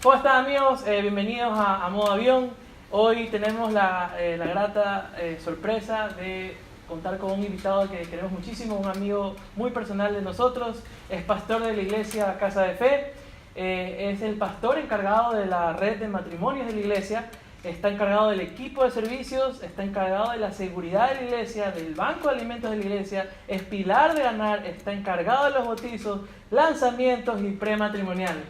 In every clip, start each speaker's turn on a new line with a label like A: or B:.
A: ¿Cómo están, amigos? Bienvenidos a Modo Avión. Hoy tenemos la grata sorpresa de contar con un invitado que queremos muchísimo, un amigo muy personal de nosotros. Es pastor de la iglesia Casa de Fe. Es el pastor encargado de la red de matrimonios de la iglesia. Está encargado del equipo de servicios, está encargado de la seguridad de la iglesia, del banco de alimentos de la iglesia, es pilar de ganar, está encargado de los bautizos, lanzamientos y prematrimoniales.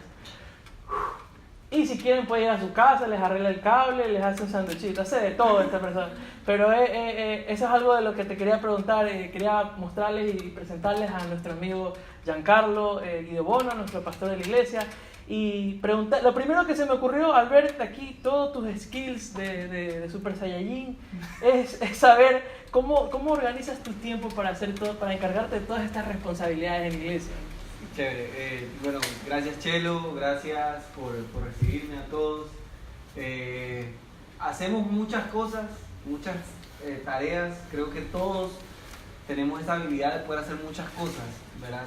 A: Y si quieren puede ir a su casa, les arregla el cable, les hace un sanduichito, hace de todo esta persona. Pero eso es algo de lo que te quería preguntar, quería mostrarles y presentarles a nuestro amigo Giancarlo Guido Bono, nuestro pastor de la iglesia. Y lo primero que se me ocurrió al ver aquí todos tus skills de Super Saiyajin es saber cómo organizas tu tiempo para hacer todo, para encargarte de todas estas responsabilidades en la iglesia.
B: Chévere. Bueno, gracias Chelo, gracias por recibirme a todos. Hacemos muchas cosas, muchas tareas. Creo que todos tenemos esa habilidad de poder hacer muchas cosas, ¿verdad?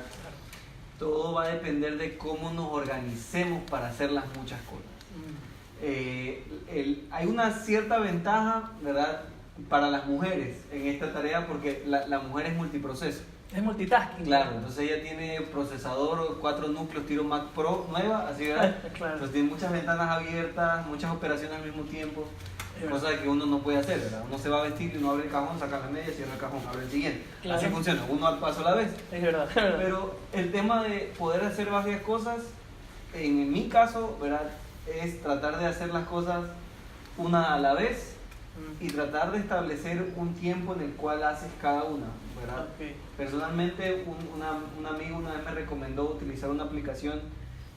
B: Todo va a depender de cómo nos organicemos para hacer las muchas cosas. Hay una cierta ventaja, ¿verdad?, para las mujeres en esta tarea porque la mujer es multiproceso.
A: Es multitasking.
B: Claro, entonces ella tiene procesador, 4 núcleos, tiro Mac Pro nueva, así, ¿verdad?
A: Claro.
B: Entonces tiene muchas ventanas abiertas, muchas operaciones al mismo tiempo, cosa que uno no puede hacer, ¿verdad? Uno se va a vestir y uno abre el cajón, saca la media, cierra el cajón, abre el siguiente.
A: Claro.
B: Así funciona, uno al paso a la vez.
A: Es verdad, es verdad.
B: Pero el tema de poder hacer varias cosas, en mi caso, ¿verdad?, es tratar de hacer las cosas una a la vez y tratar de establecer un tiempo en el cual haces cada una, ¿verdad?
A: Okay.
B: Personalmente, un amigo una vez me recomendó utilizar una aplicación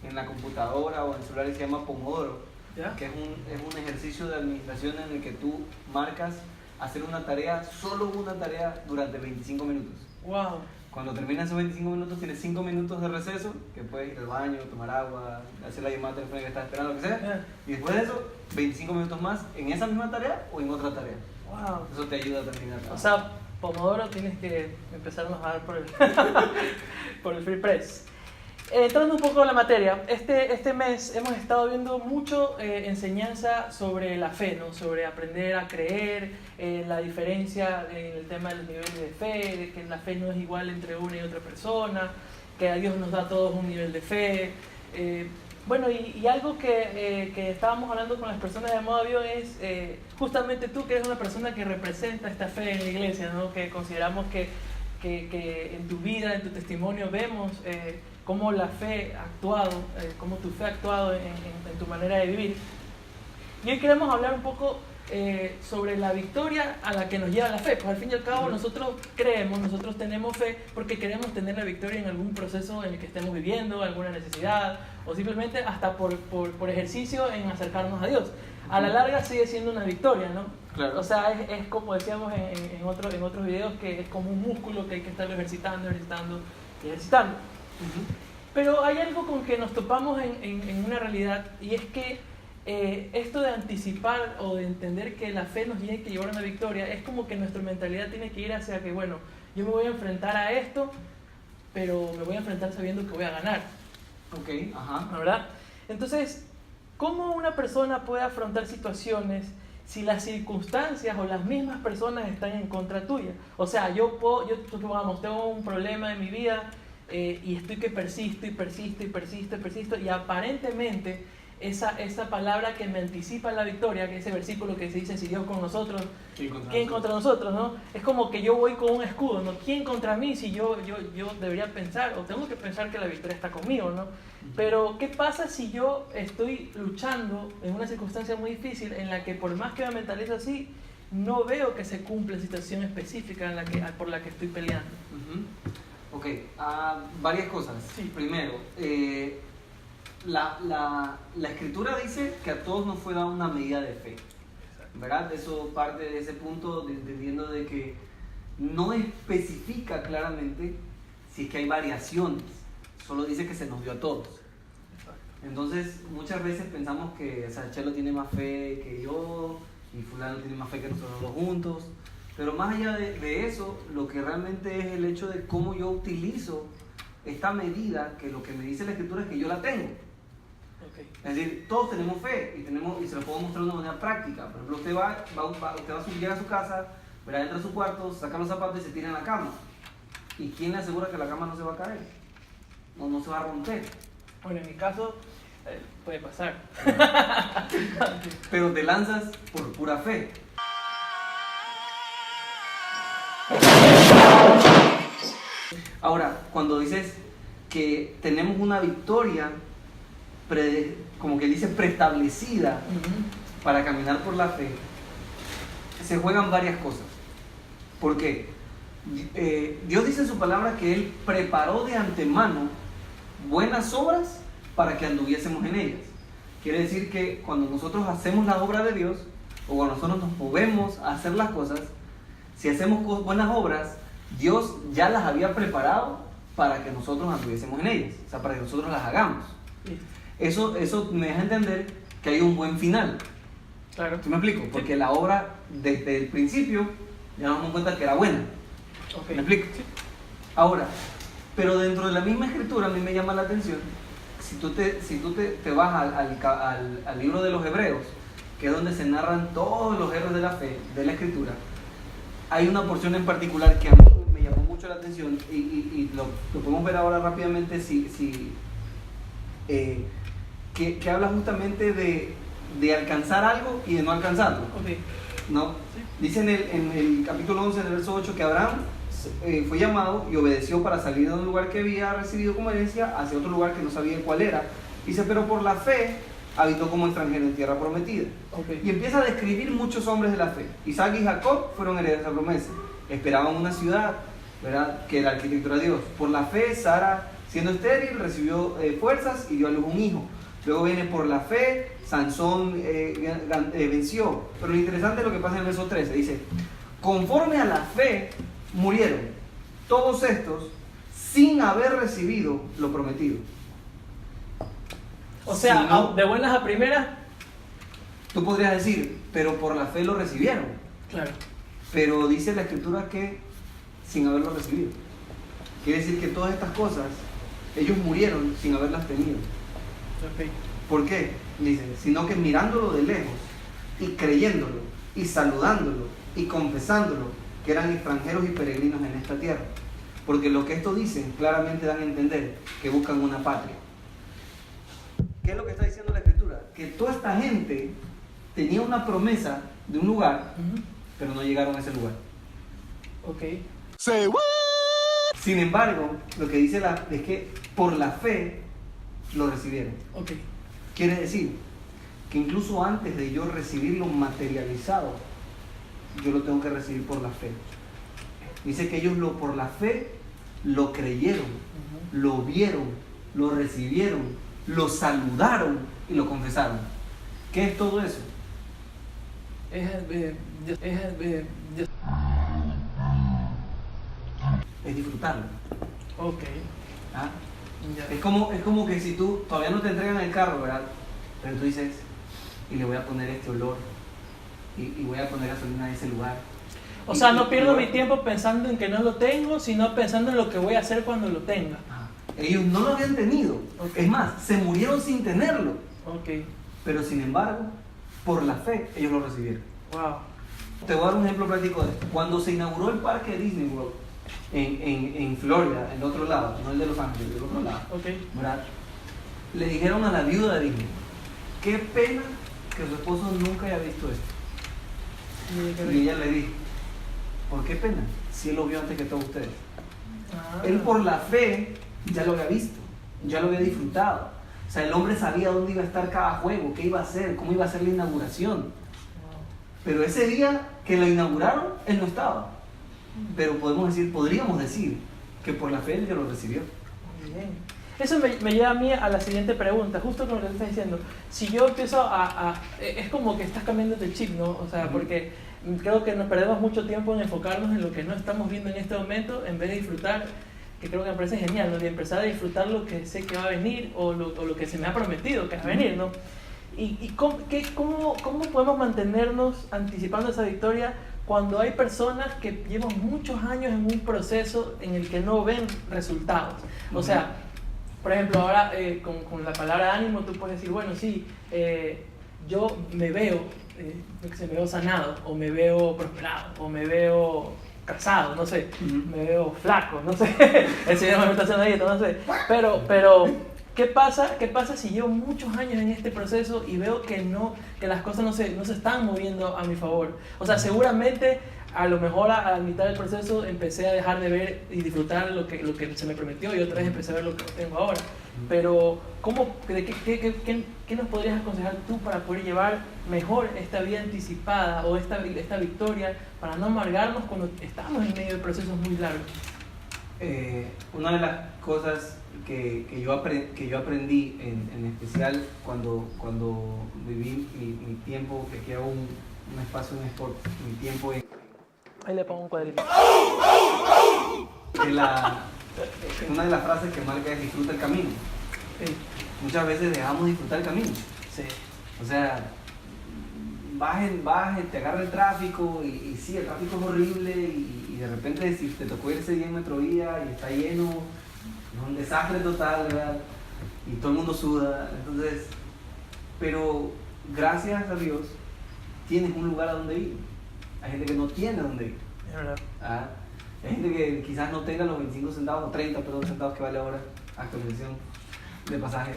B: en la computadora o en el celular que se llama Pomodoro,
A: ¿Ya?
B: que es un ejercicio de administración en el que tú marcas hacer una tarea, solo una tarea, durante 25 minutos.
A: Wow.
B: Cuando terminas esos 25 minutos, tienes 5 minutos de receso, que puedes ir al baño, tomar agua, hacer la llamada telefónica que estás esperando, lo que sea.
A: Yeah.
B: Y después de eso, 25 minutos más en esa misma tarea o en otra tarea.
A: Wow.
B: Eso te ayuda a terminar.
A: O sea, Pomodoro tienes que empezarnos a dar por el, por el free press. Entrando un poco en la materia, este mes hemos estado viendo mucho enseñanza sobre la fe, ¿no? Sobre aprender a creer, la diferencia en el tema de los niveles de fe, de que la fe no es igual entre una y otra persona, que a Dios nos da a todos un nivel de fe. Bueno, y algo que estábamos hablando con las personas de Modo Avión es justamente tú, que eres una persona que representa esta fe en la iglesia, ¿no? Que consideramos que en tu vida, en tu testimonio vemos cómo la fe ha actuado, cómo tu fe ha actuado en tu manera de vivir. Y hoy queremos hablar un poco sobre la victoria a la que nos lleva la fe. Pues al fin y al cabo nosotros creemos, nosotros tenemos fe porque queremos tener la victoria en algún proceso en el que estemos viviendo, alguna necesidad, o simplemente hasta por ejercicio en acercarnos a Dios. A la larga sigue siendo una victoria, ¿no?
B: Claro.
A: O sea, es como decíamos en otros videos, que es como un músculo que hay que estarlo ejercitando. Pero hay algo con que nos topamos en una realidad, y es que esto de anticipar o de entender que la fe nos tiene que llevar a una victoria, es como que nuestra mentalidad tiene que ir hacia que, bueno, yo me voy a enfrentar a esto, pero me voy a enfrentar sabiendo que voy a ganar.
B: Ok, ajá.
A: ¿Verdad? Entonces, ¿cómo una persona puede afrontar situaciones si las circunstancias o las mismas personas están en contra tuya? O sea, supongamos, tengo un problema en mi vida y estoy que persisto y aparentemente esa palabra que me anticipa la victoria, que es ese versículo que se dice, si Dios con nosotros, ¿quién contra nosotros? ¿No? Es como que yo voy con un escudo, ¿no? ¿Quién contra mí? Si yo debería pensar, o tengo que pensar que la victoria está conmigo, ¿no? Pero, ¿qué pasa si yo estoy luchando en una circunstancia muy difícil en la que por más que me mentalizo así, no veo que se cumpla la situación específica por la que estoy peleando?
B: Ok, varias cosas.
A: Sí.
B: Primero, la escritura dice que a todos nos fue dada una medida de fe, ¿verdad? Eso parte de ese punto, entendiendo de que no especifica claramente si es que hay variaciones, solo dice que se nos dio a todos. Entonces, muchas veces pensamos que, o sea, Chelo tiene más fe que yo y fulano tiene más fe que nosotros dos juntos, pero más allá de eso, lo que realmente es el hecho de cómo yo utilizo esta medida, que lo que me dice la escritura es que yo la tengo.
A: Okay.
B: Es decir, todos tenemos fe y se lo puedo mostrar de una manera práctica. Por ejemplo, usted llega a su casa, verá, entra a su cuarto, saca los zapatos y se tira en la cama. ¿Y quién le asegura que la cama no se va a caer? No se va a romper.
A: Bueno, en mi caso, puede pasar.
B: Pero te lanzas por pura fe. Ahora, cuando dices que tenemos una victoria, como que dice preestablecida para caminar por la fe, se juegan varias cosas. ¿Por qué? Dios dice en su palabra que Él preparó de antemano buenas obras para que anduviésemos en ellas. Quiere decir que cuando nosotros hacemos la obra de Dios, o cuando nosotros nos movemos a hacer las cosas, si hacemos buenas obras, Dios ya las había preparado para que nosotros anduviésemos en ellas, o sea, para que nosotros las hagamos. Eso me deja entender que hay un buen final.
A: Claro.
B: ¿Sí me explico? Porque la obra desde el principio ya nos damos cuenta que era buena.
A: Okay.
B: ¿Me explico?
A: Sí.
B: Ahora, pero dentro de la misma escritura a mí me llama la atención, si tú te vas al libro de los Hebreos, que es donde se narran todos los héroes de la fe, de la escritura, hay una porción en particular que a mí me llamó mucho la atención y lo podemos ver ahora rápidamente que habla justamente de alcanzar algo y de no alcanzarlo.
A: Okay.
B: ¿No?
A: Sí.
B: Dice en el capítulo 11, en el verso 8, que Abraham fue llamado y obedeció para salir de un lugar que había recibido como herencia hacia otro lugar que no sabía cuál era. Dice, pero por la fe habitó como extranjero en tierra prometida.
A: Okay.
B: Y empieza a describir muchos hombres de la fe. Isaac y Jacob fueron herederos de la promesa. Esperaban una ciudad, ¿verdad?, que la arquitectura de Dios. Por la fe, Sara, siendo estéril, recibió fuerzas y dio a luz un hijo. Luego viene por la fe, Sansón venció. Pero lo interesante es lo que pasa en el verso 13. Dice, conforme a la fe murieron todos estos sin haber recibido lo prometido.
A: O sea,
B: Si no,
A: de buenas a primeras.
B: tú podrías decir, pero por la fe lo recibieron.
A: Claro.
B: Pero dice la escritura que sin haberlo recibido. Quiere decir que todas estas cosas, ellos murieron sin haberlas tenido.
A: Okay.
B: ¿Por qué? Dice, sino que mirándolo de lejos y creyéndolo y saludándolo y confesándolo que eran extranjeros y peregrinos en esta tierra. Porque lo que esto dicen claramente dan a entender que buscan una patria. ¿Qué es lo que está diciendo la escritura? Que toda esta gente tenía una promesa de un lugar, pero no llegaron a ese lugar.
A: Okay.
C: Say what?
B: Sin embargo, lo que dice es que por la fe lo recibieron.
A: Okay.
B: Quiere decir que incluso antes de yo recibirlo materializado, yo lo tengo que recibir por la fe. Dice que ellos por la fe lo creyeron, lo vieron, lo recibieron, lo saludaron y lo confesaron. ¿Qué es todo eso? Es disfrutarlo.
A: Okay.
B: ¿Ah?
A: Ya.
B: Es como que si tú todavía no te entregan el carro, ¿verdad? Pero tú dices, y le voy a poner este olor, y voy a poner gasolina en ese lugar.
A: O sea, no pierdo mi tiempo pensando en que no lo tengo, sino pensando en lo que voy a hacer cuando lo tenga.
B: Ellos no lo habían tenido.
A: Okay.
B: Es más, se murieron sin tenerlo.
A: Okay.
B: Pero sin embargo, por la fe, ellos lo recibieron.
A: Wow.
B: Te voy a dar un ejemplo práctico de esto. Cuando se inauguró el parque Disney World en Florida, en el otro lado, no el de Los Ángeles, del otro lado,
A: Okay.
B: ¿verdad? Le dijeron a la viuda de Disney, qué pena que su esposo nunca haya visto esto. Y ella le dijo, ¿por qué pena? Si él lo vio antes que todos ustedes. Él por la fe ya lo había visto, ya lo había disfrutado. O sea, el hombre sabía dónde iba a estar cada juego, qué iba a hacer, cómo iba a ser la inauguración. Pero ese día que lo inauguraron, él no estaba. Pero podríamos decir que por la fe él ya lo recibió.
A: Muy bien. Eso me lleva a mí a la siguiente pregunta, justo como lo que estás diciendo. Si yo empiezo es como que estás cambiando el chip, ¿no? O sea, porque creo que nos perdemos mucho tiempo en enfocarnos en lo que no estamos viendo en este momento, en vez de disfrutar, que creo que me parece genial, ¿no? De empezar a disfrutar lo que sé que va a venir o lo que se me ha prometido que va a venir, ¿no? ¿Y cómo podemos mantenernos anticipando esa victoria cuando hay personas que llevan muchos años en un proceso en el que no ven resultados? O sea, Por ejemplo, ahora con la palabra ánimo tú puedes decir, bueno, sí, yo me veo, me veo sanado, o me veo prosperado, o me veo casado, no sé, me veo flaco, no sé, el Señor me está haciendo dieta, no sé, pero ¿qué pasa si llevo muchos años en este proceso y veo que las cosas no se están moviendo a mi favor? O sea, seguramente a lo mejor a la mitad del proceso empecé a dejar de ver y disfrutar lo que se me prometió, y otra vez empecé a ver lo que tengo ahora. Pero, ¿qué nos podrías aconsejar tú para poder llevar mejor esta vida anticipada o esta victoria, para no amargarnos cuando estamos en medio de procesos muy largos?
B: Una de las cosas que yo aprendí, en especial cuando viví mi tiempo, que quiero un espacio en Sport, mi tiempo en...
A: Ahí le pongo un cuadrito.
B: Una de las frases que marca es disfruta el camino.
A: Sí.
B: Muchas veces dejamos disfrutar el camino.
A: Sí.
B: O sea, bajen, te agarra el tráfico y sí, el tráfico es horrible y de repente si te tocó ir ese día en Metrovía y está lleno, es un desastre total, ¿verdad? Y todo el mundo suda. Entonces, pero gracias a Dios tienes un lugar a donde ir. Hay gente que no tiene dónde ir.
A: Es verdad.
B: Hay gente que quizás no tenga los 25 centavos o 30 centavos que vale ahora actualización de pasaje.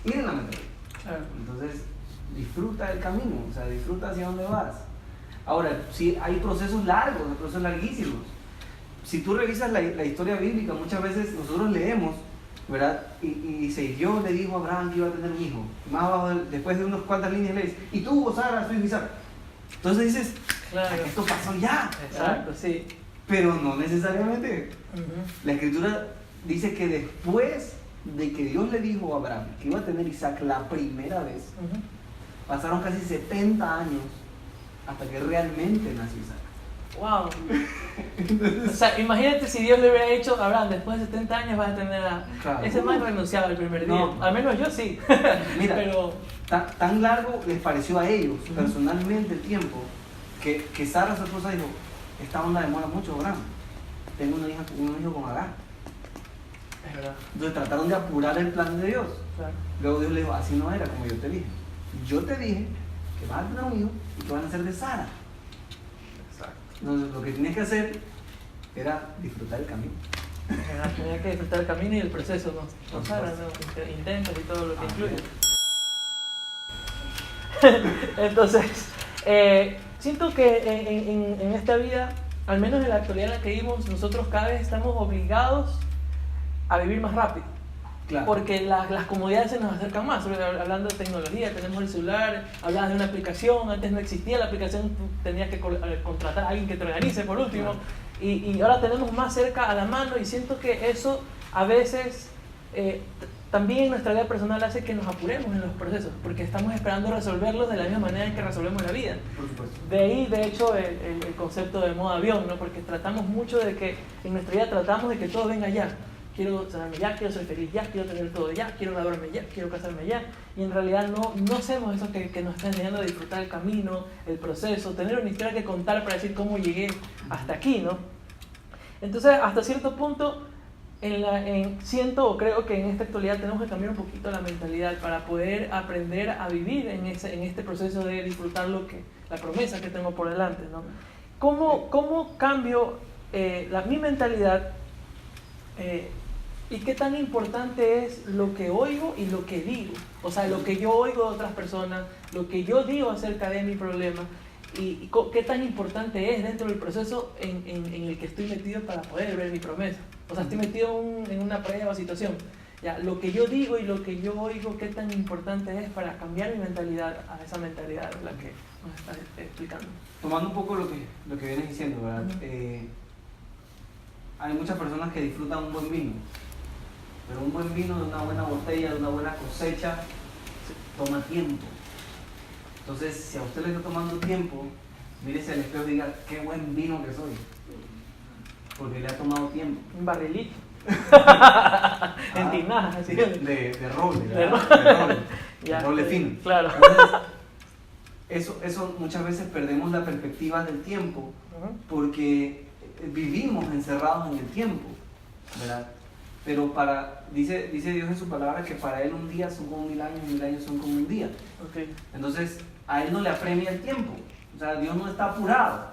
B: Ir en la metro.
A: Claro.
B: Entonces, disfruta el camino, o sea, disfruta hacia dónde vas. Ahora, sí, hay procesos largos, hay procesos larguísimos. Si tú revisas la historia bíblica, muchas veces nosotros leemos, ¿verdad? Y dice, Dios le dijo a Abraham que iba a tener un hijo. Más abajo, después de unas cuantas líneas lees, y tú, Sara, soy Isaac. Entonces dices, claro, esto pasó ya.
A: Exacto, ¿verdad? Sí.
B: Pero no necesariamente. La Escritura dice que después de que Dios le dijo a Abraham que iba a tener Isaac la primera vez, pasaron casi 70 años hasta que realmente nació Isaac.
A: Wow. Entonces, o sea, imagínate si Dios le hubiera dicho a Abraham, después de 70 años vas a tener a... Claro. Ese man renunciaba el primer día. No. Al menos yo sí.
B: Mira,
A: pero...
B: tan largo les pareció a ellos personalmente el tiempo que Sara, su esposa, dijo, esta onda demora mucho, Abraham. Tengo un hijo con Agar.
A: Es verdad.
B: Entonces trataron de apurar el plan de Dios.
A: Claro.
B: Luego Dios le dijo, así no era como yo te dije. Yo te dije que vas a tener un hijo y que van a ser de Sara.
A: Exacto.
B: Entonces lo que tienes que hacer era disfrutar el camino.
A: Tenía que disfrutar el camino y el proceso, ¿no? Sara, ¿no? Intentos y todo lo que incluye. Entonces, siento que en esta vida, al menos en la actualidad en la que vivimos, nosotros cada vez estamos obligados a vivir más rápido. Claro. Porque las comodidades se nos acercan más. Hablando de tecnología, tenemos el celular, hablabas de una aplicación, antes no existía la aplicación, tú tenías que contratar a alguien que te organice por último. Claro. Y ahora tenemos más cerca a la mano, y siento que eso a veces también en nuestra vida personal hace que nos apuremos en los procesos, porque estamos esperando resolverlos de la misma manera en que resolvemos la vida.
B: Por supuesto.
A: De ahí, de hecho, el concepto de modo avión, ¿no? Porque tratamos mucho de que en nuestra vida tratamos de que todo venga ya. Quiero sanarme ya, quiero ser feliz ya, quiero tener todo ya, quiero graduarme ya, quiero casarme ya. Y en realidad no hacemos eso que nos está enseñando a disfrutar el camino, el proceso, tener una historia que contar para decir cómo llegué hasta aquí, ¿no? Entonces, hasta cierto punto, siento o creo que en esta actualidad tenemos que cambiar un poquito la mentalidad para poder aprender a vivir en este proceso de disfrutar la promesa que tengo por delante, ¿no? ¿Cómo cambio mi mentalidad? ¿Y qué tan importante es lo que oigo y lo que digo? O sea, lo que yo oigo de otras personas, lo que yo digo acerca de mi problema, y qué tan importante es dentro del proceso en el que estoy metido para poder ver mi promesa. O sea, estoy metido en una prueba o situación. Ya, lo que yo digo y lo que yo oigo, qué tan importante es para cambiar mi mentalidad a esa mentalidad de la que nos estás explicando.
B: Tomando un poco lo que vienes diciendo, ¿verdad? Hay muchas personas que disfrutan un buen vino, pero un buen vino de una buena botella, de una buena cosecha, toma tiempo. Entonces, si a usted le está tomando tiempo, mírese al espejo y diga, qué buen vino que soy, porque le ha tomado tiempo.
A: Un barrilito. En tinaja, así.
B: De roble,
A: de
B: roble fino.
A: Claro.
B: Entonces, eso muchas veces perdemos la perspectiva del tiempo, porque vivimos encerrados en el tiempo, ¿verdad? Pero dice Dios en su palabra que para Él un día son como 1000 años y 1000 años son como un día.
A: Okay.
B: Entonces, a Él no le apremia el tiempo. O sea, Dios no está apurado,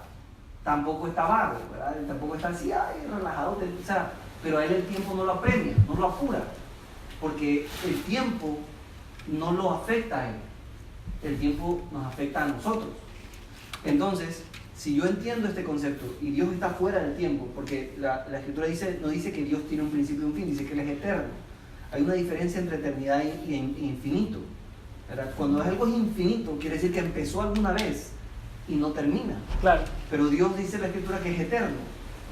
B: tampoco está vago, ¿verdad? Él tampoco está así, ay, relajado. O sea, pero a Él el tiempo no lo apremia, no lo apura. Porque el tiempo no lo afecta a Él. El tiempo nos afecta a nosotros. Entonces, si yo entiendo este concepto y Dios está fuera del tiempo, porque la Escritura no dice que Dios tiene un principio y un fin, dice que Él es eterno. Hay una diferencia entre eternidad y infinito, ¿verdad? Cuando algo es infinito, quiere decir que empezó alguna vez y no termina.
A: Claro.
B: Pero Dios dice en la Escritura que es eterno,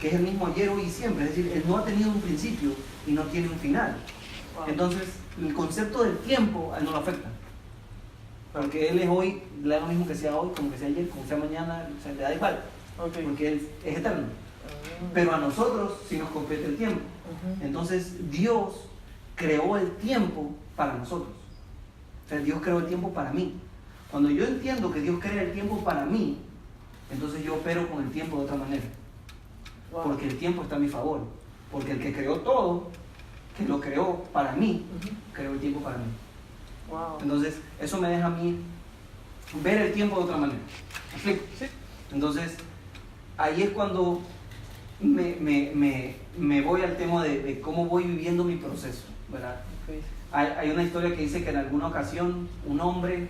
B: que es el mismo ayer, hoy y siempre. Es decir, Él no ha tenido un principio y no tiene un final.
A: Wow.
B: Entonces, el concepto del tiempo a Él no lo afecta. Porque Él es hoy, le da lo mismo que sea hoy, como que sea ayer, como sea mañana, o sea, le da igual.
A: Okay.
B: Porque Él es eterno. Pero a nosotros sí nos compete el tiempo. Entonces Dios creó el tiempo para nosotros. O sea, Dios creó el tiempo para mí. Cuando yo entiendo que Dios crea el tiempo para mí, entonces yo opero con el tiempo de otra manera.
A: Wow.
B: Porque el tiempo está a mi favor. Porque el que creó todo, que lo creó para mí, creó el tiempo para mí.
A: Wow.
B: Entonces, eso me deja a mí ver el tiempo de otra manera. ¿Me explico?
A: Sí.
B: Entonces, ahí es cuando me voy al tema de cómo voy viviendo mi proceso, ¿verdad?
A: Okay.
B: Hay una historia que dice que en alguna ocasión un hombre,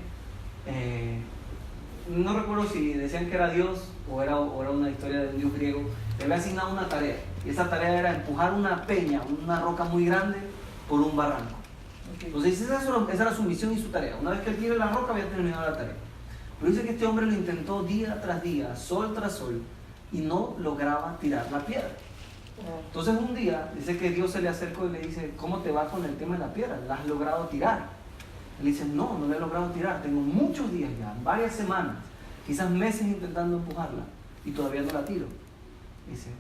B: no recuerdo si decían que era Dios o era una historia de un dios griego, le había asignado una tarea. Y esa tarea era empujar una peña, una roca muy grande, por un barranco.
A: Okay.
B: Entonces esa era su misión y su tarea. Una vez que él tire la roca había terminado la tarea. Pero dice que este hombre lo intentó día tras día, sol tras sol, y no lograba tirar la piedra. Entonces un día dice que Dios se le acercó y le dice, ¿cómo te va con el tema de la piedra? ¿La has logrado tirar? Él dice, no la he logrado tirar. Tengo muchos días ya, varias semanas, quizás meses intentando empujarla y todavía no la tiro. Dice,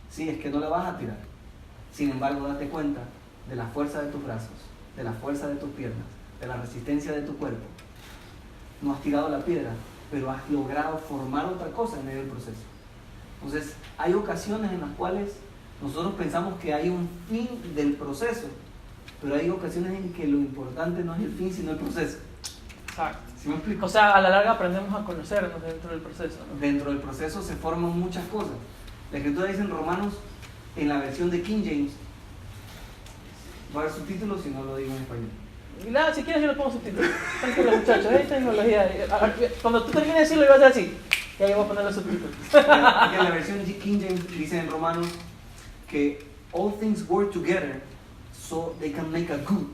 B: sí, es que no la vas a tirar. Sin embargo, date cuenta de la fuerza de tus brazos, de la fuerza de tus piernas, de la resistencia de tu cuerpo. No has tirado la piedra, pero has logrado formar otra cosa en medio del proceso. Entonces, hay ocasiones en las cuales nosotros pensamos que hay un fin del proceso, pero hay ocasiones en que lo importante no es el fin, sino el proceso.
A: Exacto.
B: ¿Sí me explico?
A: O sea, a la larga aprendemos a conocernos dentro del proceso, ¿no?
B: Dentro del proceso se forman muchas cosas. La Escritura dice en Romanos, en la versión de King James, va a haber subtítulos si no lo digo en español.
A: Y nada, si quieres yo le pongo subtítulos. Tranquilo muchachos, hay tecnología. Cuando tú termines de decirlo, yo voy a hacer así. Y ahí voy a poner los subtítulos.
B: Aquí en la versión de King James dice en Romanos que all things work together so they can make a good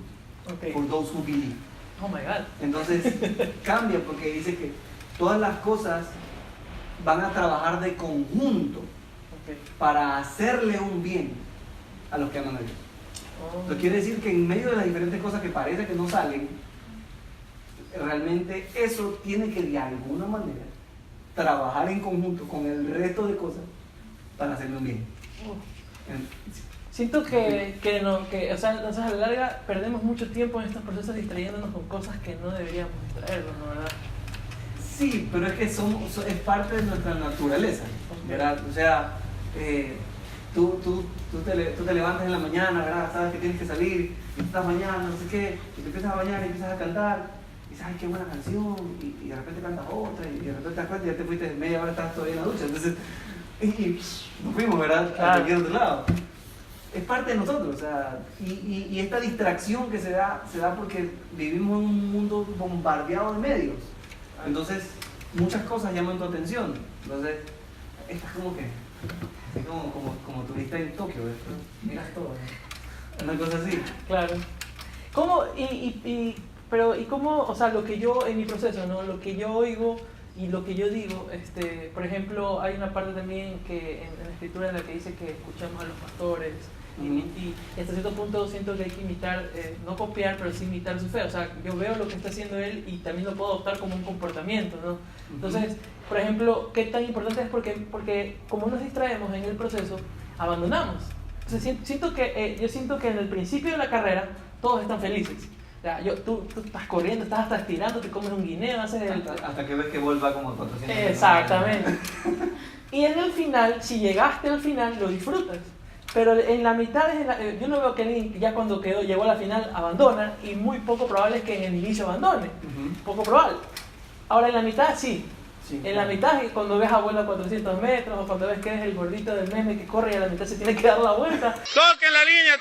A: Okay.
B: for those who believe.
A: Oh my God.
B: Entonces cambia porque dice que todas las cosas van a trabajar de conjunto
A: Okay.
B: para hacerle un bien a los que aman a Dios. Eso quiere decir que en medio de las diferentes cosas que parece que no salen, realmente eso tiene que de alguna manera trabajar en conjunto con el resto de cosas para hacerle un bien.
A: Siento o sea, entonces a la larga perdemos mucho tiempo en estos procesos distrayéndonos con cosas que no deberíamos distraernos, ¿no? ¿Verdad?
B: Sí, pero es que es parte de nuestra naturaleza, ¿verdad? O sea, tú te levantas en la mañana, ¿verdad? Sabes que tienes que salir, y tú estás mañana, no sé qué, y te empiezas a bañar y empiezas a cantar, y dices, ay, qué buena canción, y de repente cantas otra, y de repente te das cuenta y ya te fuiste media hora, estás todavía en la ducha, entonces, y nos fuimos, ¿verdad? A cualquier otro lado. Es parte de nosotros, o sea, y esta distracción que se da porque vivimos en un mundo bombardeado de medios. Entonces, muchas cosas llaman tu atención. Entonces, estás como que, como turista en Tokio, miras todo, ¿no? Una cosa así.
A: Claro. ¿Cómo, pero, y cómo, o sea, lo que yo, en mi proceso, ¿no? Lo que yo oigo y lo que yo digo, por ejemplo, hay una parte también que en la escritura en la que dice que escuchamos a los pastores, y hasta cierto punto siento que hay que imitar, no copiar, pero sí imitar su fe. O sea, yo veo lo que está haciendo él y también lo puedo adoptar como un comportamiento, ¿no? Entonces, por ejemplo, ¿qué tan importante es? Porque como nos distraemos en el proceso, abandonamos. Entonces, yo siento que en el principio de la carrera todos están felices. O sea, tú estás corriendo, estás hasta estirando, te comes un guineo, haces
B: hasta que ves que vuelva como 400.
A: Exactamente. Y en el final, si llegaste al final, lo disfrutas. Pero en la mitad, yo no veo que alguien ya cuando llegó a la final abandona, y muy poco probable es que en el inicio abandone. Poco probable. Ahora en la mitad sí.
B: Sí,
A: En la mitad, cuando ves a vuelo a 400 metros, o cuando ves que eres el gordito del meme que corre y a la mitad se tiene que dar la vuelta.
C: Toquen la línea,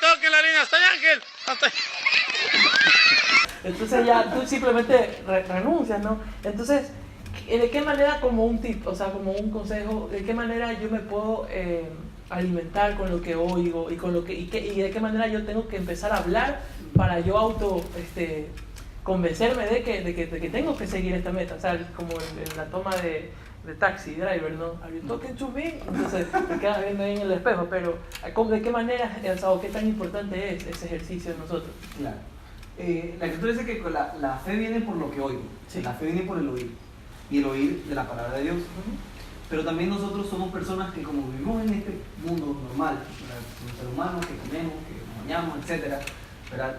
C: hasta allá, Ángel. Hasta allá.
A: Entonces ya tú simplemente renuncias, ¿no? Entonces, ¿de qué manera, como un tip, o sea, como un consejo, de qué manera yo me puedo alimentar con lo que oigo y de qué manera yo tengo que empezar a hablar para yo convencerme de que tengo que seguir esta meta? O sea, como en la toma de Taxi Driver, ¿no? Are you talking to me? Entonces te quedas viendo ahí en el espejo, pero ¿de qué manera, o qué tan importante es ese ejercicio en nosotros?
B: Claro. La escritura dice que la fe viene por lo que oigo.
A: Sí.
B: La fe viene por el oír. Y el oír de la palabra de Dios. Pero también nosotros somos personas que, como vivimos en este mundo normal, ¿verdad? Somos seres humanos que comemos, que nos bañamos, etc., ¿verdad?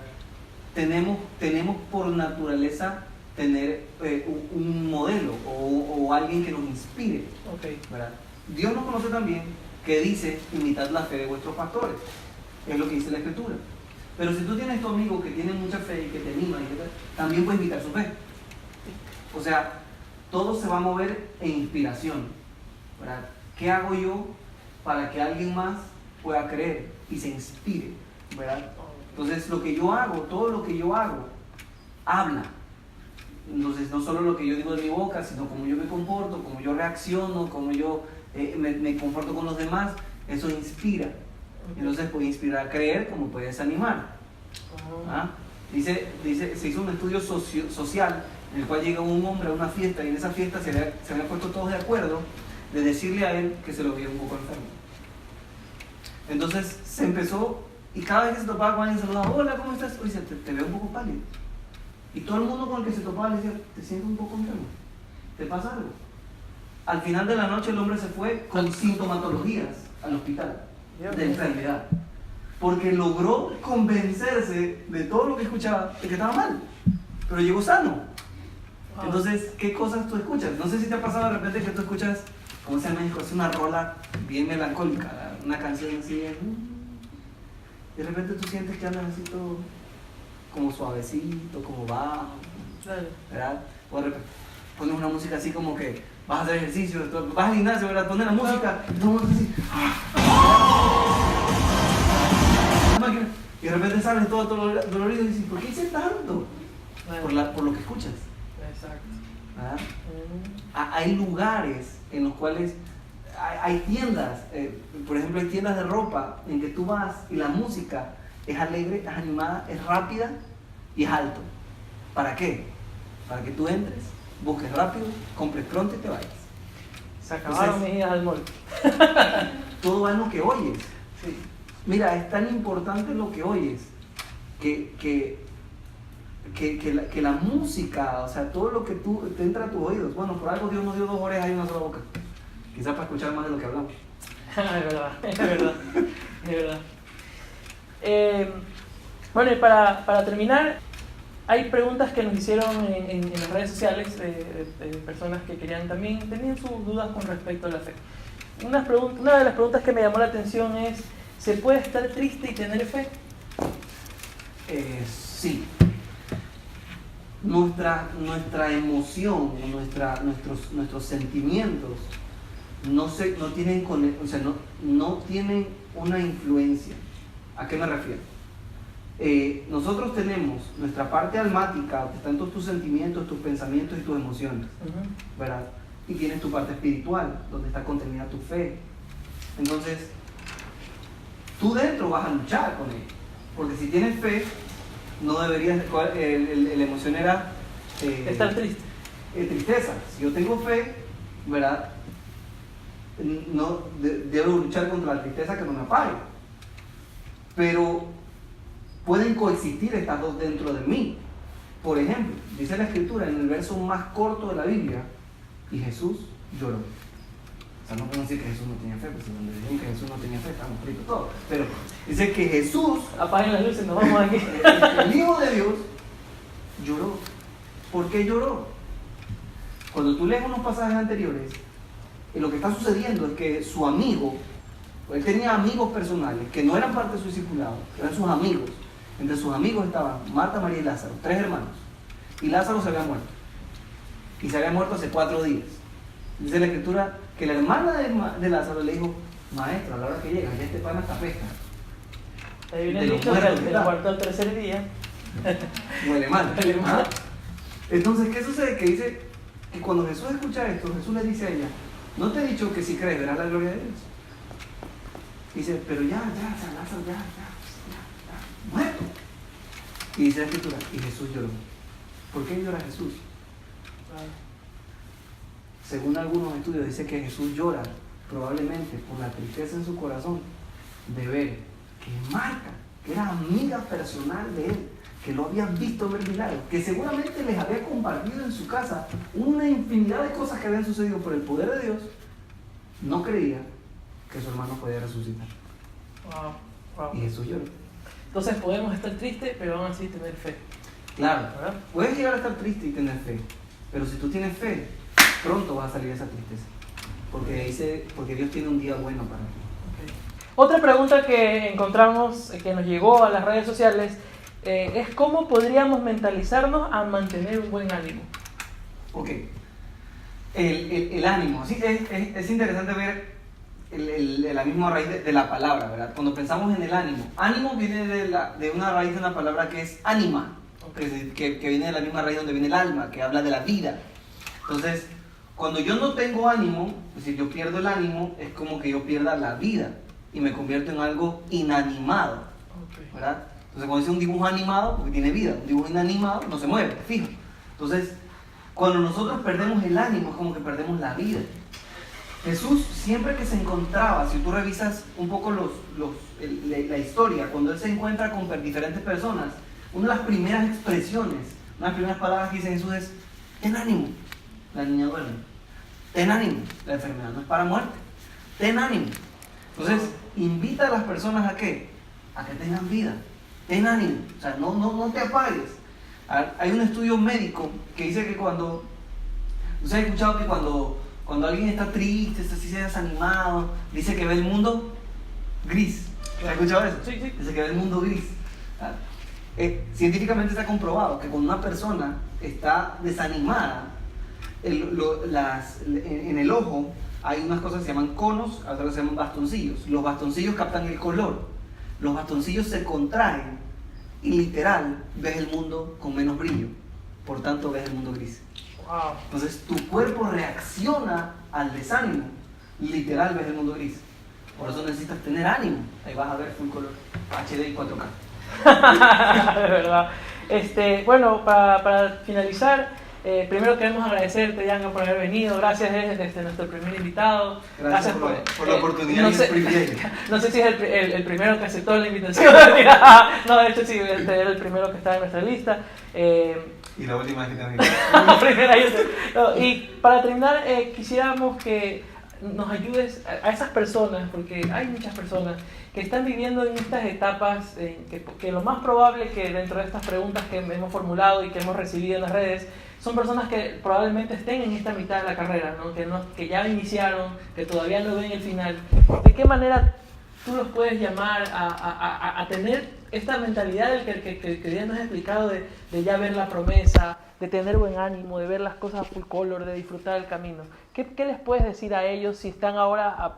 B: Tenemos por naturaleza tener un modelo o alguien que nos inspire.
A: Okay.
B: ¿Verdad? Dios nos conoce también, que dice: imitad la fe de vuestros pastores. Es lo que dice la Escritura. Pero si tú tienes tu amigo que tiene mucha fe y que te anima, también puedes imitar su fe. O sea, todo se va a mover en inspiración, ¿verdad? ¿Qué hago yo para que alguien más pueda creer y se inspire, ¿verdad? Entonces, lo que yo hago, todo lo que yo hago, habla. Entonces, no solo lo que yo digo de mi boca, sino cómo yo me comporto, cómo yo reacciono, cómo yo me comporto con los demás, eso inspira. Entonces puede inspirar a creer como puede desanimar. ¿Ah? Se hizo un estudio social en el cual llega un hombre a una fiesta, y en esa fiesta se habían puesto todos de acuerdo de decirle a él que se lo veía un poco enfermo. Entonces se empezó, y cada vez que se topaba con alguien saludaba: hola, ¿cómo estás? Oye, te veo un poco pálido. Y todo el mundo con el que se topaba le decía: te sientes un poco enfermo, ¿te pasa algo? Al final de la noche el hombre se fue con sintomatologías al hospital de enfermedad, porque logró convencerse de todo lo que escuchaba de que estaba mal, pero llegó sano. Entonces, ¿qué cosas tú escuchas? No sé si te ha pasado de repente que tú escuchas, como se llama en México, es una rola bien melancólica, una canción así, de repente tú sientes que andas así todo como suavecito, como bajo, ¿verdad? O de repente pones una música así como que vas a hacer ejercicio, vas al gimnasio, ¿verdad? Pones la música y todo el mundo así, y de repente sales todo dolorido y dices: ¿por qué hice tanto? Por lo que escuchas.
A: Exacto.
B: ¿Verdad? Hay lugares en los cuales hay tiendas, por ejemplo, hay tiendas de ropa en que tú vas y la música es alegre, es animada, es rápida y es alto. ¿Para qué? Para que tú entres, busques rápido, compres pronto y te vayas.
A: Se acabaron mis idas al mall.
B: Todo va en lo que oyes.
A: Sí.
B: Mira, es tan importante lo que oyes que la música, o sea, todo lo que te entra a tus oídos. Bueno, por algo Dios nos dio 2 orejas y una sola boca. Quizás para escuchar más de lo que hablamos.
A: Es verdad. Bueno, y para terminar, hay preguntas que nos hicieron en las redes sociales de personas que tenían sus dudas con respecto a la fe. Una de las preguntas que me llamó la atención es: ¿se puede estar triste y tener fe?
B: Sí. Nuestra emoción, nuestros sentimientos no tienen una influencia. ¿A qué me refiero? Nosotros tenemos nuestra parte almática, donde están todos tus sentimientos, tus pensamientos y tus emociones, ¿verdad? Y tienes tu parte espiritual, donde está contenida tu fe. Entonces, tú dentro vas a luchar con él, porque si tienes fe, no deberías, la emoción era
A: Estar triste.
B: Tristeza. Si yo tengo fe, ¿verdad? No debo luchar contra la tristeza que no me apague. Pero pueden coexistir estas dos dentro de mí. Por ejemplo, dice la Escritura en el verso más corto de la Biblia: y Jesús lloró. O sea, no podemos decir que Jesús no tenía fe, porque si donde dicen que Jesús no tenía fe, estamos fritos todos. Pero dice que Jesús,
A: apaguen las luces, nos vamos aquí.
B: el Hijo de Dios, lloró. ¿Por qué lloró? Cuando tú lees unos pasajes anteriores, lo que está sucediendo es que su amigo Él tenía amigos personales que no eran parte de su discipulado, eran sus amigos. Entre sus amigos estaban Marta, María y Lázaro, 3 hermanos. Y Lázaro se había muerto. Y se había muerto hace 4 días. Dice la escritura que la hermana de Lázaro le dijo: maestro, a la hora que llega, ya este pana está pesca.
A: Ahí viene
B: De
A: el
B: los
A: dicho que
B: muertos,
A: el
B: ¿verdad?
A: cuarto al tercer día.
B: Huele mal.
A: Huele mal.
B: Entonces, ¿qué sucede? Que dice que cuando Jesús escucha esto, Jesús le dice a ella: no te he dicho que si crees verás la gloria de Dios. Dice: pero ya, Lázaro, ya, muerto. Y dice la escritura: y Jesús lloró. ¿Por qué llora Jesús? Según algunos estudios dice que Jesús llora probablemente por la tristeza en su corazón de ver que Marta, que era amiga personal de él, que lo había visto ver milagros, que seguramente les había compartido en su casa una infinidad de cosas que habían sucedido por el poder de Dios, no creía que su hermano podía resucitar. Y Jesús lloró.
A: Entonces podemos estar tristes, pero aún así tener fe.
B: Claro,
A: ¿Verdad?
B: puedes llegar a estar triste y tener fe, pero si tú tienes fe, pronto vas a salir de esa tristeza, porque Dios tiene un día bueno para ti.
A: Otra pregunta que encontramos, que nos llegó a las redes sociales, es cómo podríamos mentalizarnos a mantener un buen ánimo.
B: Ok, el ánimo, sí, es interesante ver la misma raíz de la palabra, ¿verdad? Cuando pensamos en el ánimo viene de una raíz de una palabra que es ánima, que viene de la misma raíz donde viene el alma, que habla de la vida. Entonces, cuando yo no tengo ánimo, es decir, yo pierdo el ánimo, es como que yo pierda la vida y me convierto en algo inanimado, ¿verdad? Entonces, cuando dice un dibujo animado, porque tiene vida, un dibujo inanimado no se mueve, fijo. Entonces, cuando nosotros perdemos el ánimo, es como que perdemos la vida. Jesús, siempre que se encontraba, si tú revisas un poco la historia, cuando él se encuentra con diferentes personas, una de las primeras expresiones, una de las primeras palabras que dice Jesús es: ten ánimo, la niña duerme. Ten ánimo, la enfermedad no es para muerte. Ten ánimo. Entonces, invita a las personas ¿a qué? A que tengan vida. Ten ánimo, o sea, no te apagues. Hay un estudio médico que dice que cuando... ¿Usted ha escuchado que cuando alguien está triste, está así desanimado, dice que ve el mundo gris? ¿Ha escuchado eso?
A: Sí.
B: Dice que ve el mundo gris. Científicamente está comprobado que cuando una persona está desanimada, en el ojo hay unas cosas que se llaman conos, otras se llaman bastoncillos. Los bastoncillos captan el color. Los bastoncillos se contraen y literal ves el mundo con menos brillo. Por tanto ves el mundo gris.
A: Wow.
B: Entonces tu cuerpo reacciona al desánimo. Literal ves el mundo gris. Por eso necesitas tener ánimo. Ahí vas a ver full color, HD y 4K.
A: De verdad. Bueno, para finalizar, primero queremos agradecerte, Yanga, por haber venido. Gracias, eres nuestro primer invitado.
B: Gracias por la oportunidad
A: no
B: y
A: sé,
B: el privilegio.
A: No sé si es el primero que aceptó la invitación. No, de hecho sí, era el primero que estaba en nuestra lista.
B: Y la última que también.
A: La primera, yo sé. No, y para terminar, quisiéramos que nos ayudes a esas personas, porque hay muchas personas que están viviendo en estas etapas, que lo más probable que dentro de estas preguntas que hemos formulado y que hemos recibido en las redes, son personas que probablemente estén en esta mitad de la carrera, ¿no? Que ya iniciaron, que todavía no ven el final. ¿De qué manera tú los puedes llamar a tener esta mentalidad que ya nos has explicado de ya ver la promesa, de tener buen ánimo, de ver las cosas a full color, de disfrutar el camino? ¿Qué les puedes decir a ellos si están ahora,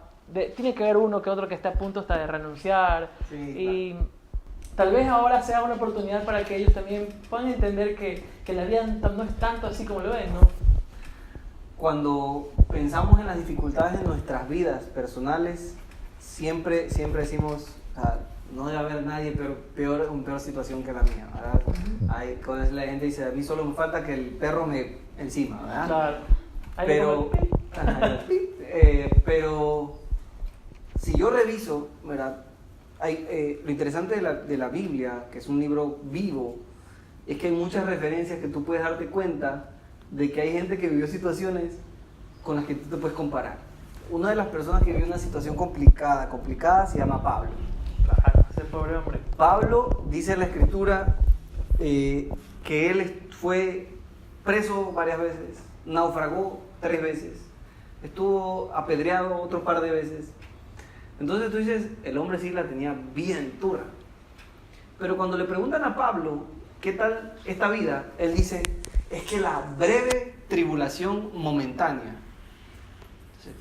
A: tiene que haber uno que otro que está a punto hasta de renunciar?
B: Sí,
A: y tal vez ahora sea una oportunidad para que ellos también puedan entender que la vida no es tanto así como lo ven, ¿no?
B: Cuando pensamos en las dificultades de nuestras vidas personales, siempre decimos, no debe haber nadie peor situación que la mía, ¿verdad? Cuando la gente dice: a mí solo me falta que el perro me encima, ¿verdad?
A: Claro.
B: Pero si yo reviso, ¿verdad? Lo interesante de la Biblia, que es un libro vivo, es que hay muchas referencias que tú puedes darte cuenta de que hay gente que vivió situaciones con las que tú te puedes comparar. Una de las personas que vivió una situación complicada se llama Pablo.
A: Claro, ese pobre hombre.
B: Pablo, dice en la escritura, que él fue preso varias veces, naufragó 3 veces, estuvo apedreado otro par de veces, Entonces tú dices, el hombre sí la tenía bien dura. Pero cuando le preguntan a Pablo, ¿qué tal esta vida? Él dice, es que la breve tribulación momentánea.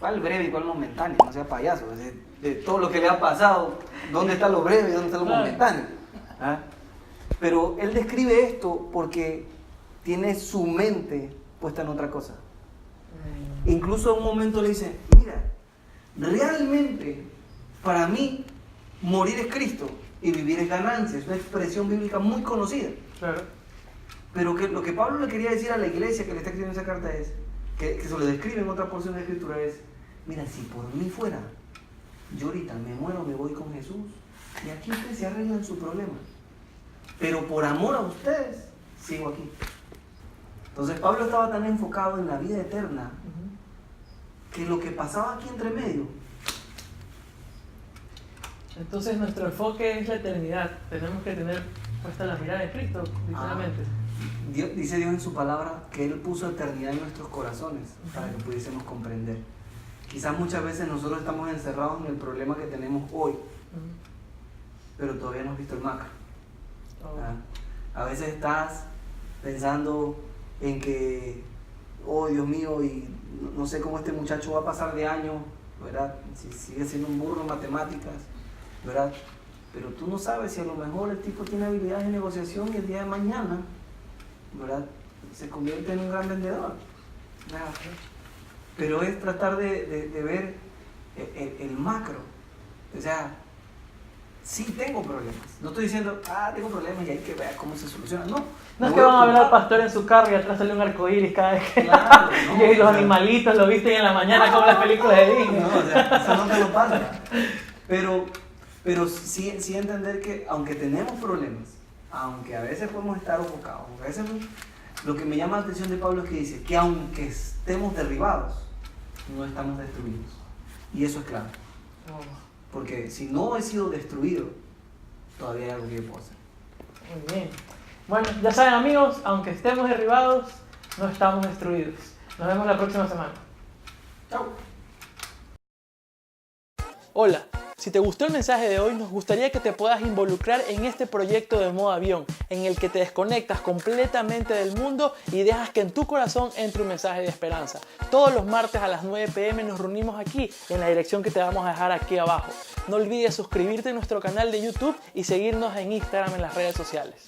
B: ¿Cuál breve y cuál momentánea? No sea payaso. De todo lo que le ha pasado, ¿dónde está lo breve y dónde está lo momentáneo? ¿Ah? Pero él describe esto porque tiene su mente puesta en otra cosa. Incluso en un momento le dice, mira, realmente para mí morir es Cristo y vivir es ganancia. Es una expresión bíblica muy conocida.
A: Claro.
B: Pero lo que Pablo le quería decir a la iglesia que le está escribiendo esa carta es, que se lo describe en otra porción de la escritura es, mira, si por mí fuera, yo ahorita me muero, me voy con Jesús y aquí ustedes se arreglan su problema. Pero por amor a ustedes, sigo aquí. Entonces Pablo estaba tan enfocado en la vida eterna que lo que pasaba aquí entre medio.
A: Entonces nuestro enfoque es la eternidad. Tenemos que tener puesta la mirada en Cristo, literalmente.
B: Dice Dios en su palabra que Él puso eternidad en nuestros corazones para que pudiésemos comprender. Quizás muchas veces nosotros estamos encerrados en el problema que tenemos hoy, pero todavía no has visto el macro. A veces estás pensando en que, oh Dios mío, y no sé cómo este muchacho va a pasar de año, ¿verdad? Si sigue siendo un burro en matemáticas, ¿verdad? Pero tú no sabes si a lo mejor el tipo tiene habilidades de negociación y el día de mañana, ¿verdad?, se convierte en un gran vendedor. ¿Verdad? Pero es tratar de ver el macro. O sea, sí tengo problemas. No estoy diciendo, tengo problemas y hay que ver cómo se soluciona. No.
A: No es que van a ver al pastor en su carro y atrás sale un arcoíris cada vez que...
B: Claro, no,
A: y los animalitos lo visten en la mañana como las películas de Disney.
B: No, o sea, eso no te lo pasa. Pero sí entender que aunque tenemos problemas, aunque a veces podemos estar ocupados, aunque a veces lo que me llama la atención de Pablo es que dice que aunque estemos derribados, no estamos destruidos. Y eso es claro. Porque si no he sido destruido, todavía hay algo que yo puedo hacer.
A: Muy bien. Bueno, ya saben amigos, aunque estemos derribados, no estamos destruidos. Nos vemos la próxima semana.
B: Chao.
A: Hola, si te gustó el mensaje de hoy, nos gustaría que te puedas involucrar en este proyecto de modo avión, en el que te desconectas completamente del mundo y dejas que en tu corazón entre un mensaje de esperanza. Todos los martes a las 9 p.m. nos reunimos aquí, en la dirección que te vamos a dejar aquí abajo. No olvides suscribirte a nuestro canal de YouTube y seguirnos en Instagram en las redes sociales.